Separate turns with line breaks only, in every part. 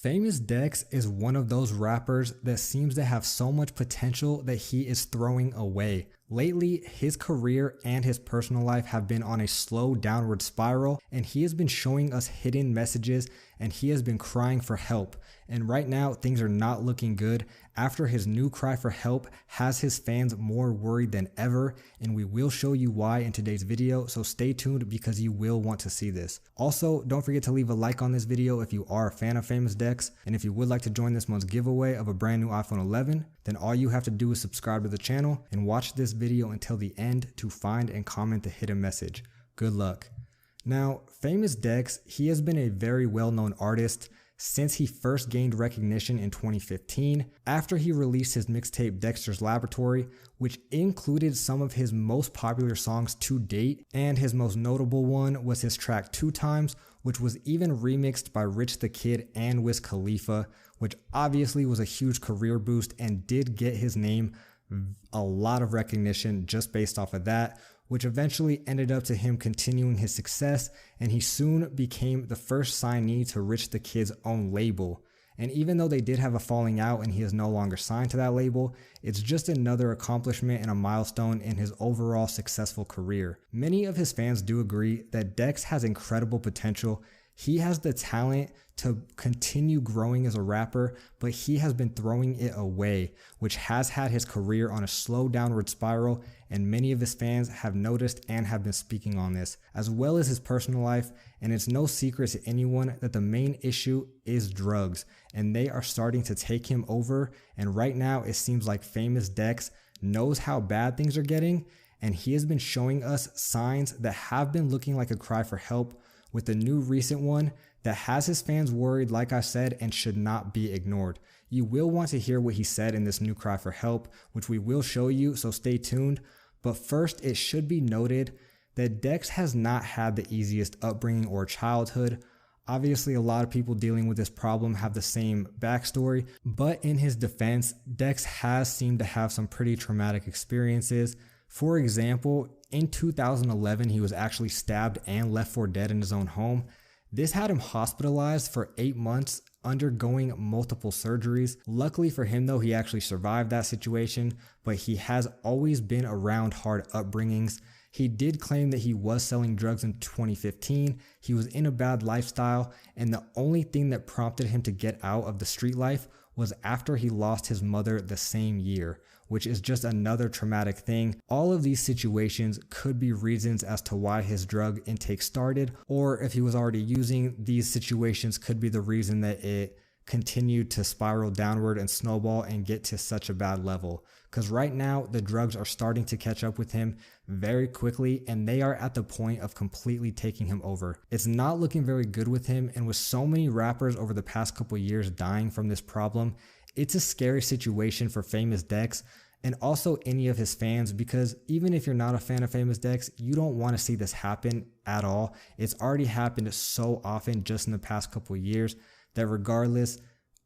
Famous Dex is one of those rappers that seems to have so much potential that he is throwing away. Lately, his career and his personal life have been on a slow downward spiral, and he has been showing us hidden messages, and he has been crying for help. And right now, things are not looking good after his new cry for help has his fans more worried than ever, and we will show you why in today's video, so stay tuned because you will want to see this. Also, don't forget to leave a like on this video if you are a fan of Famous Dex, and if you would like to join this month's giveaway of a brand new iPhone 11, then all you have to do is subscribe to the channel and watch this video until the end to find and comment the hidden message. Good luck. Now, Famous Dex, he has been a very well-known artist since he first gained recognition in 2015 after he released his mixtape Dexter's Laboratory, which included some of his most popular songs to date, and his most notable one was his track 2 Times, which was even remixed by Rich the Kid and Wiz Khalifa, which obviously was a huge career boost and did get his name a lot of recognition just based off of that, which eventually ended up to him continuing his success, and he soon became the first signee to Rich the Kid's own label. And even though they did have a falling out and he is no longer signed to that label, it's just another accomplishment and a milestone in his overall successful career. Many of his fans do agree that Dex has incredible potential. He has the talent to continue growing as a rapper, but he has been throwing it away, which has had his career on a slow downward spiral, and many of his fans have noticed and have been speaking on this, as well as his personal life, and it's no secret to anyone that the main issue is drugs, and they are starting to take him over, and right now it seems like Famous Dex knows how bad things are getting, and he has been showing us signs that have been looking like a cry for help, with the new recent one that has his fans worried, like I said, and should not be ignored. You will want to hear what he said in this new cry for help, which we will show you, so stay tuned. But first, it should be noted that Dex has not had the easiest upbringing or childhood. Obviously, a lot of people dealing with this problem have the same backstory, but in his defense, Dex has seemed to have some pretty traumatic experiences. For example, in 2011, he was actually stabbed and left for dead in his own home. This had him hospitalized for 8 months, undergoing multiple surgeries. Luckily for him though, he actually survived that situation, but he has always been around hard upbringings. He did claim that he was selling drugs in 2015, he was in a bad lifestyle, and the only thing that prompted him to get out of the street life was after he lost his mother the same year, which is just another traumatic thing. All of these situations could be reasons as to why his drug intake started, or if he was already using, these situations could be the reason that it continued to spiral downward and snowball and get to such a bad level. Because right now, the drugs are starting to catch up with him very quickly, and they are at the point of completely taking him over. It's not looking very good with him, and with so many rappers over the past couple years dying from this problem, it's a scary situation for Famous Dex and also any of his fans, because even if you're not a fan of Famous Dex, you don't want to see this happen at all. It's already happened so often just in the past couple years that regardless,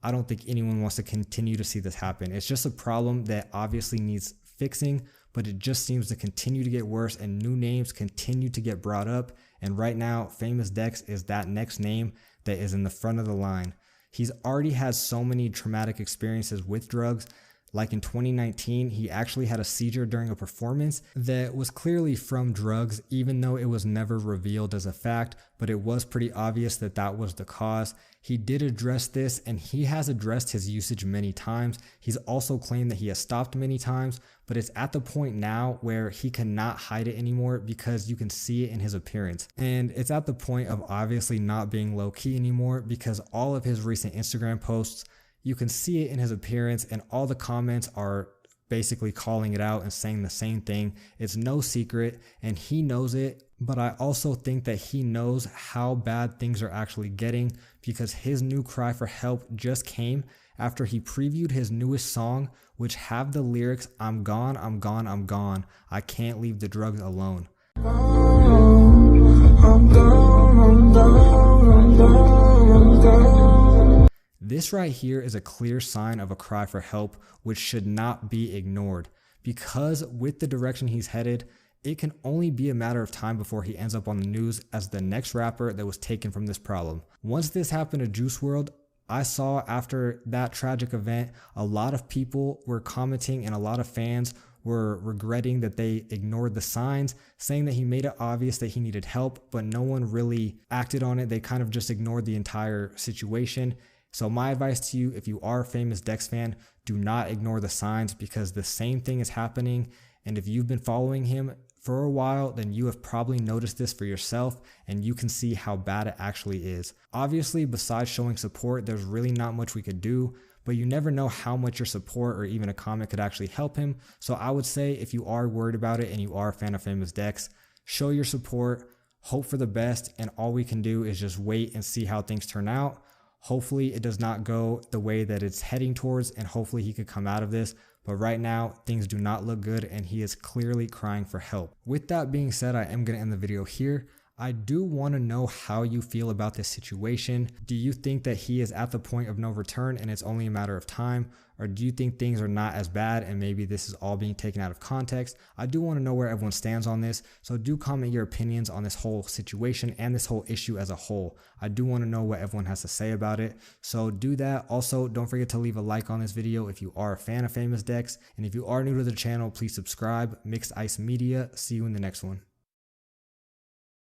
I don't think anyone wants to continue to see this happen. It's just a problem that obviously needs fixing, but it just seems to continue to get worse and new names continue to get brought up. And right now, Famous Dex is that next name that is in the front of the line. He's already had so many traumatic experiences with drugs. Like in 2019, he actually had a seizure during a performance that was clearly from drugs, even though it was never revealed as a fact, but it was pretty obvious that that was the cause. He did address this, and he has addressed his usage many times. He's also claimed that he has stopped many times, but it's at the point now where he cannot hide it anymore because you can see it in his appearance. And it's at the point of obviously not being low key anymore because all of his recent Instagram posts, you can see it in his appearance, and all the comments are basically calling it out and saying the same thing. It's no secret, and he knows it, but I also think that he knows how bad things are actually getting because his new cry for help just came after he previewed his newest song, which have the lyrics, "I'm gone, I'm gone, I'm gone. I can't leave the drugs alone."
I'm gone, I'm gone, I'm gone, I'm gone.
This right here is a clear sign of a cry for help, which should not be ignored, because with the direction he's headed, it can only be a matter of time before he ends up on the news as the next rapper that was taken from this problem. Once this happened to Juice WRLD, I saw after that tragic event, a lot of people were commenting and a lot of fans were regretting that they ignored the signs, saying that he made it obvious that he needed help, but no one really acted on it. They kind of just ignored the entire situation. So my advice to you, if you are a Famous Dex fan, do not ignore the signs, because the same thing is happening. And if you've been following him for a while, then you have probably noticed this for yourself, and you can see how bad it actually is. Obviously, besides showing support, there's really not much we could do, but you never know how much your support or even a comment could actually help him. So I would say, if you are worried about it and you are a fan of Famous Dex, show your support, hope for the best, and all we can do is just wait and see how things turn out. Hopefully it does not go the way that it's heading towards, and hopefully he could come out of this. But right now, things do not look good, and he is clearly crying for help. With that being said, I am going to end the video here. I do want to know how you feel about this situation. Do you think that he is at the point of no return and it's only a matter of time? Or do you think things are not as bad and maybe this is all being taken out of context? I do want to know where everyone stands on this. So do comment your opinions on this whole situation and this whole issue as a whole. I do want to know what everyone has to say about it. So do that. Also, don't forget to leave a like on this video if you are a fan of Famous Dex. And if you are new to the channel, please subscribe. Mixed Ice Media. See you in the next one.